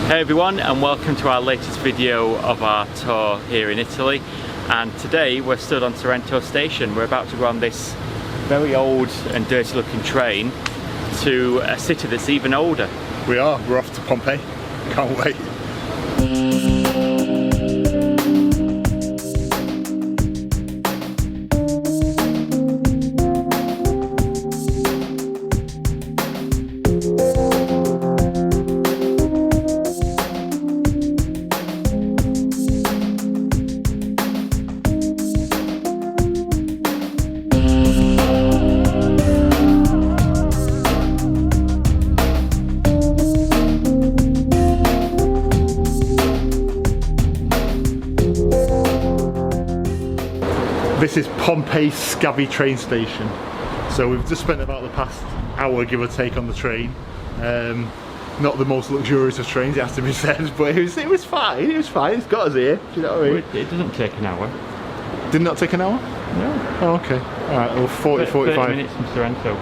Hey everyone, and welcome to our latest video of our tour here in Italy. And today we're stood on Sorrento station. We're about to go on this very old and dirty looking train to a city that's even older. We're off to Pompeii. Can't wait. This is Pompeii Scabby train station. So we've just spent about the past hour, give or take, on the train. Not the most luxurious of trains, it has to be said, but it was fine. It was fine. It's got us here. Do you know what I mean? It doesn't take an hour. Did not take an hour? No. Oh, okay. All right. Well, 45 minutes from Sorrento.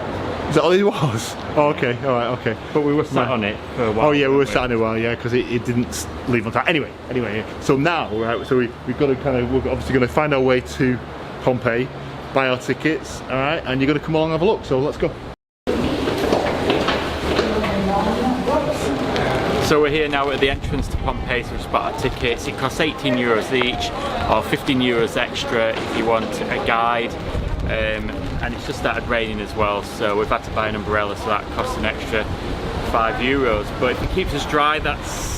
Is that all it was? Oh, okay. All right. Okay. But we were sat on it for a while. Oh yeah, we were sat on it a while. Yeah, because it didn't leave on time. Anyway. Yeah. So now, right. So we've got to we're obviously going to find our way to Pompeii, buy our tickets, all right, and you're going to come along and have a look, so let's go. So we're here now at the entrance to Pompeii, so we've bought our tickets. It costs 18 euros each, or 15 euros extra if you want a guide, and it's just started raining as well, so we've had to buy an umbrella, so that costs an extra 5 euros, but if it keeps us dry, that's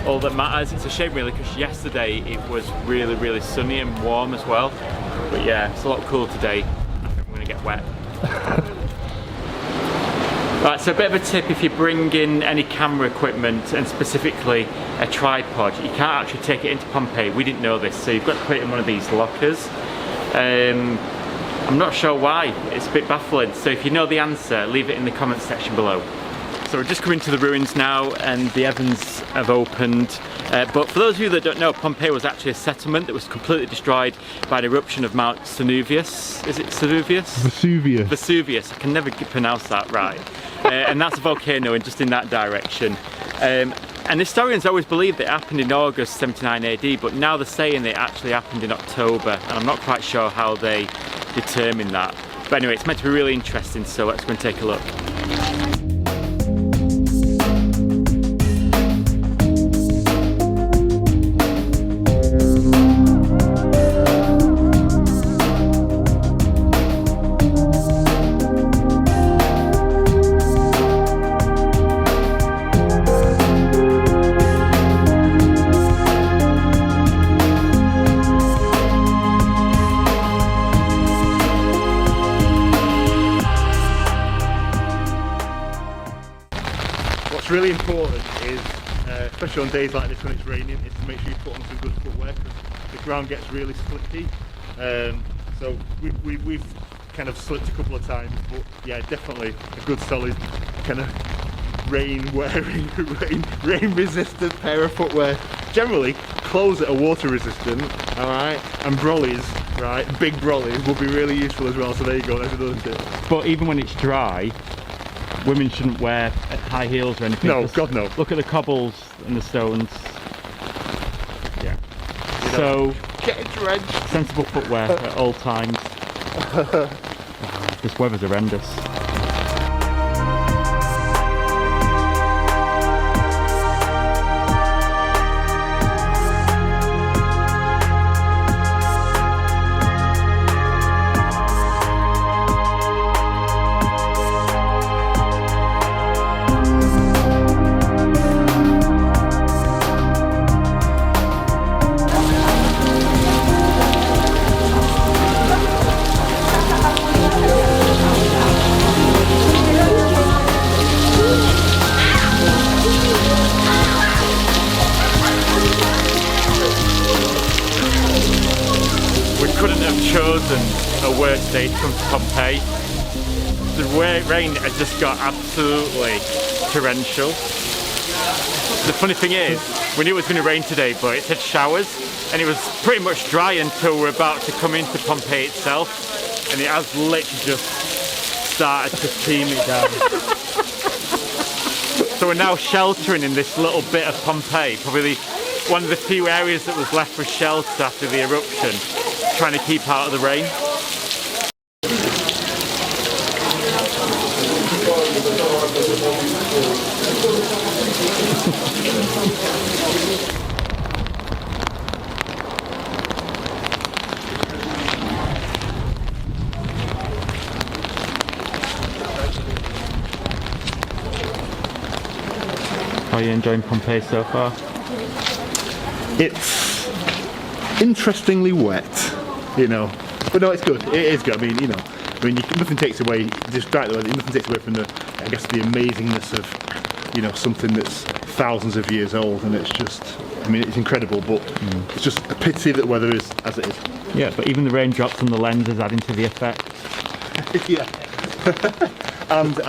all that matters. It's a shame really, because yesterday it was really sunny and warm as well. But yeah, it's a lot cooler today. I think we're gonna get wet. Right, so a bit of a tip: if you bring in any camera equipment, and specifically a tripod, you can't actually take it into Pompeii. We didn't know this, so you've got to put it in one of these lockers. I'm not sure why, it's a bit baffling. So if you know the answer, leave it in the comments section below. So we're just coming to the ruins now, and the heavens have opened. But for those of you that don't know, Pompeii was actually a settlement that was completely destroyed by an eruption of Mount Vesuvius. Is it Vesuvius? Vesuvius. Vesuvius. I can never pronounce that right. And that's a volcano just in that direction. And historians always believed it happened in August 79 AD, but now they're saying it actually happened in October, and I'm not quite sure how they determine that. But anyway, it's meant to be really interesting, so let's go and take a look. What's really important is, especially on days like this when it's raining, is to make sure you put on some good footwear, because the ground gets really slippy. So we've kind of slipped a couple of times, but yeah, definitely a good solid kind of rain-wearing, rain-resistant pair of footwear. Generally, clothes that are water-resistant, all right, and brollies, right, big brollies will be really useful as well. So there you go, that's another tip. But even when it's dry, women shouldn't wear high heels or anything. No, God no. Look at the cobbles and the stones. Yeah. So, get drenched. Sensible footwear at all times. This weather's horrendous. Chosen a worse day to come to Pompeii. The rain has just got absolutely torrential. The funny thing is, we knew it was going to rain today, but it said showers, and it was pretty much dry until we're about to come into Pompeii itself, and it has literally just started to steam it down. So we're now sheltering in this little bit of Pompeii, probably one of the few areas that was left for shelter after the eruption, trying to keep out of the rain. How are you enjoying Pompeii so far? It's interestingly wet, you know, but no, it's good. It is good. I mean, nothing takes away. Just right there, nothing takes away from the, I guess, the amazingness of, something that's thousands of years old, and it's just, I mean, it's incredible. But it's just a pity that weather is as it is. Yeah, but even the raindrops on the lens is adding to the effect. Yeah. And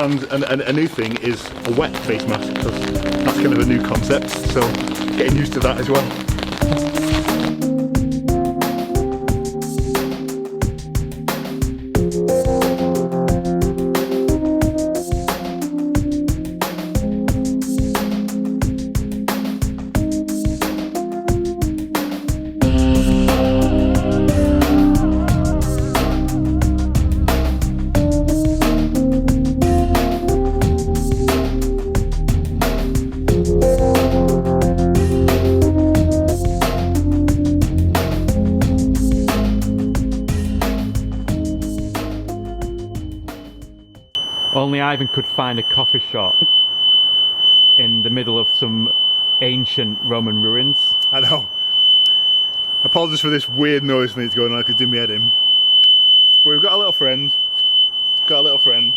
a new thing is a wet face mask, because that's kind of a new concept, so getting used to that as well. Only Ivan could find a coffee shop in the middle of some ancient Roman ruins. I know. Apologies for this weird noise that's going on, I could do my head in. But we've got a little friend. And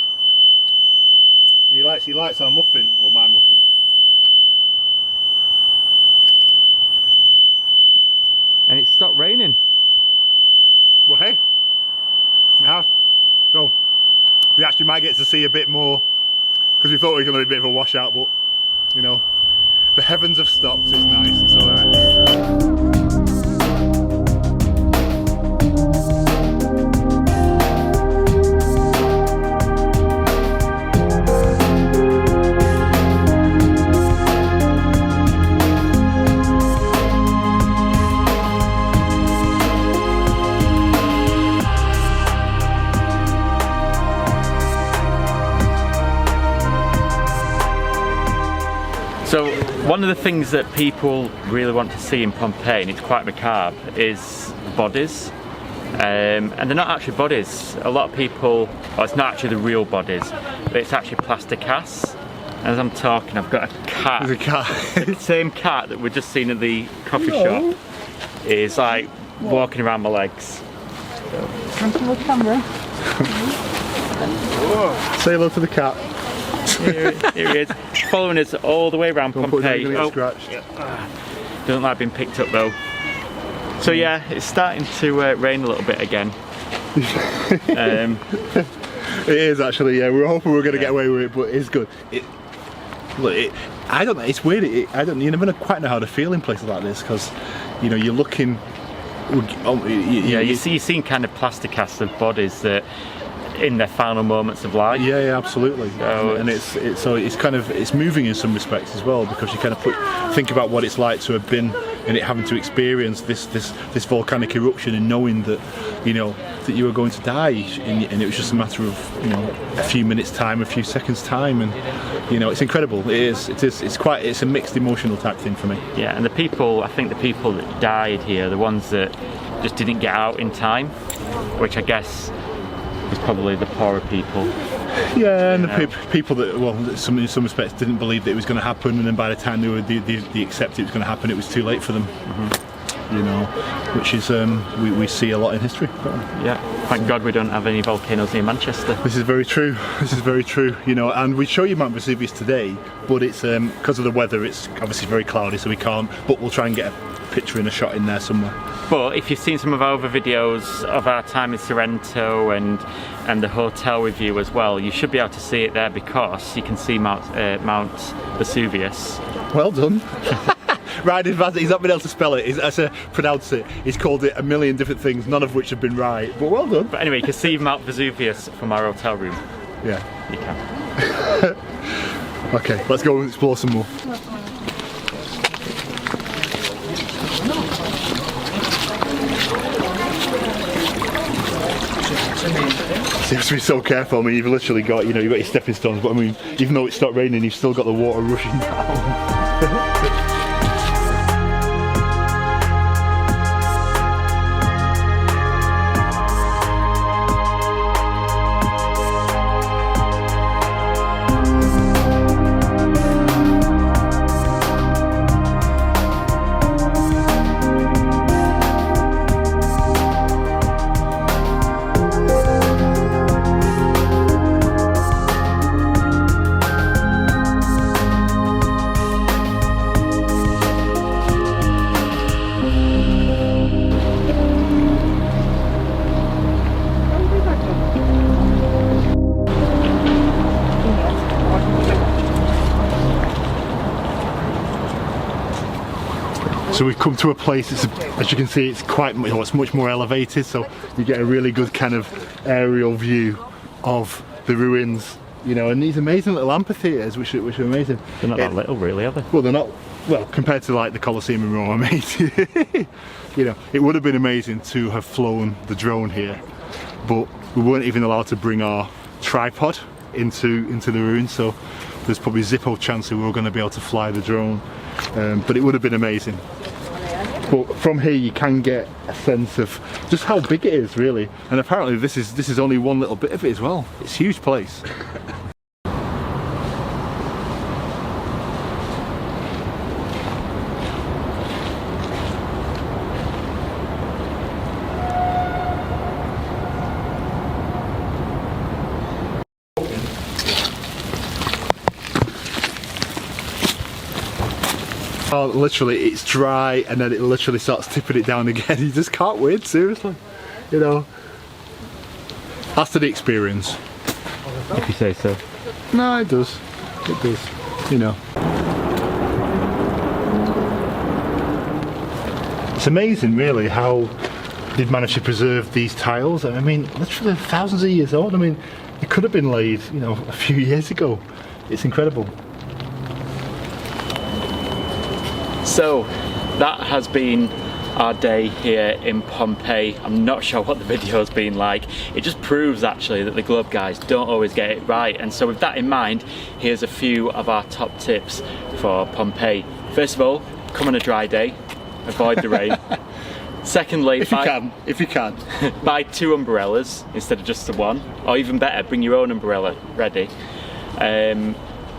he likes our muffin, or my muffin. And it stopped raining. Well, hey, it has. So we actually might get to see a bit more, because we thought it was going to be a bit of a washout, but the heavens have stopped, so it's nice, it's alright. So one of the things that people really want to see in Pompeii, and it's quite macabre, is bodies. And they're not actually bodies. A lot of people, well, it's not actually the real bodies, but it's actually plaster casts. And as I'm talking, I've got a cat. There's a cat. The same cat that we've just seen at the coffee shop is like walking around my legs. Come to the camera. Say hello to the cat. Here he is, following us all the way around Pompeii. Scratched. Doesn't like being picked up though. So yeah, it's starting to rain a little bit again. It is actually, yeah. We were hoping we were going to get away with it, but it's good. I don't know. It's weird. You never quite know how to feel in places like this, because you're looking. You're seeing kind of plaster casts of bodies that in their final moments of life. Yeah, absolutely. So and it's moving in some respects as well, because you kind of think about what it's like to have been in it, having to experience this volcanic eruption, and knowing that that you were going to die, and it was just a matter of a few minutes time, a few seconds time, and it's incredible. It's a mixed emotional type thing for me. Yeah, and I think the people that died here, the ones that just didn't get out in time, which I guess was probably the poorer people. Yeah, and the people that, in some respects, didn't believe that it was going to happen, and then by the time they accepted it was going to happen, it was too late for them. Which is we see a lot in history. Yeah, thank God we don't have any volcanoes near Manchester. This is very true. And we show you Mount Vesuvius today, but it's because of the weather, it's obviously very cloudy, so we can't. But we'll try and get a picture and a shot in there somewhere. But if you've seen some of our other videos of our time in Sorrento and the hotel review as well, you should be able to see it there, because you can see Mount Vesuvius. Well done. Right, he's not been able to spell it, pronounce it. He's called it a million different things, none of which have been right, but well done. But anyway, you can see Mount Vesuvius from our hotel room. Yeah. You can. Okay, let's go and explore some more. So you have to be so careful. I mean, you've literally got, you know, you've got your stepping stones, but I mean, even though it stopped raining, you've still got the water rushing down. So we've come to a place, as you can see, it's quite, you know, it's much more elevated, so you get a really good kind of aerial view of the ruins, you know, and these amazing little amphitheatres, which are amazing. They're not that little, really, are they? Well, they're not, well, compared to like the Colosseum in Rome, I mean, you know, it would have been amazing to have flown the drone here, but we weren't even allowed to bring our tripod into the ruins, so there's probably zippo chance that we were going to be able to fly the drone, but it would have been amazing. But from here you can get a sense of just how big it is, really, and apparently this is only one little bit of it as well. It's a huge place. Oh, literally, it's dry and then it literally starts tipping it down again. You just can't win, seriously. You know, that's to the experience. If you say so. No, it does. It does. You know. It's amazing, really, how they've managed to preserve these tiles. I mean, literally thousands of years old. I mean, it could have been laid, you know, a few years ago. It's incredible. So that has been our day here in Pompeii. I'm not sure what the video's been like. It just proves actually that the Globe guys don't always get it right, and so with that in mind, here's a few of our top tips for Pompeii. First of all, come on a dry day, avoid the rain. Secondly, if you can, buy 2 umbrellas instead of just the one, or even better, bring your own umbrella ready.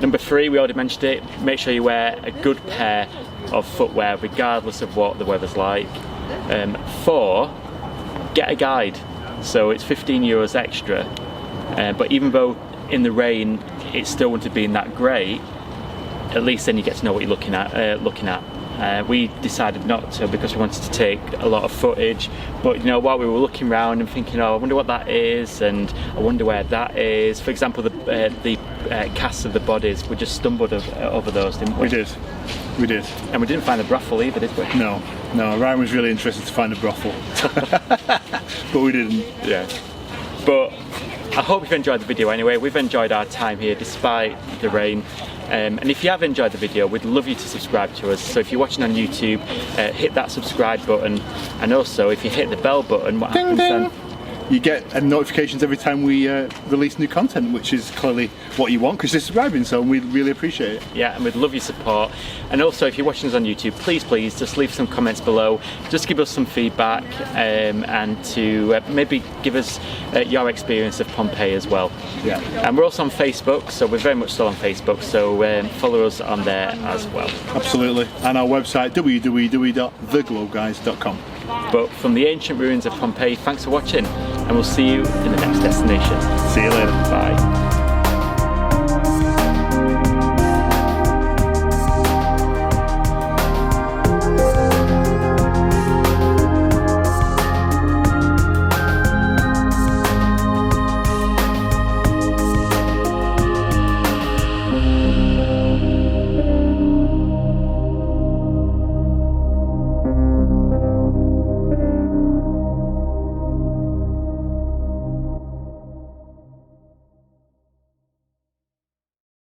Number 3, we already mentioned it, make sure you wear a good pair of footwear regardless of what the weather's like. 4, get a guide. So it's €15 extra, but even though in the rain it still wouldn't have been that great, at least then you get to know what you're looking at. We decided not to because we wanted to take a lot of footage, but you know, while we were looking around and thinking, oh, I wonder what that is, and I wonder where that is. For example, the casts of the bodies, we just stumbled over those, didn't we? We did. And we didn't find the brothel either, did we? No. Ryan was really interested to find a brothel, but we didn't. Yeah. But I hope you've enjoyed the video anyway. We've enjoyed our time here despite the rain. And if you have enjoyed the video, we'd love you to subscribe to us. So if you're watching on YouTube, hit that subscribe button, and also if you hit the bell button, what happens then? You get notifications every time we release new content, which is clearly what you want because you're subscribing, so we really appreciate it. Yeah, and we'd love your support. And also, if you're watching us on YouTube, please just leave some comments below. Just give us some feedback, and to maybe give us your experience of Pompeii as well. Yeah. And we're also on Facebook, so we're very much still on Facebook, so follow us on there as well. Absolutely. And our website, www.theglobeguys.com. But from the ancient ruins of Pompeii, thanks for watching, and we'll see you in the next destination. See you later. Bye.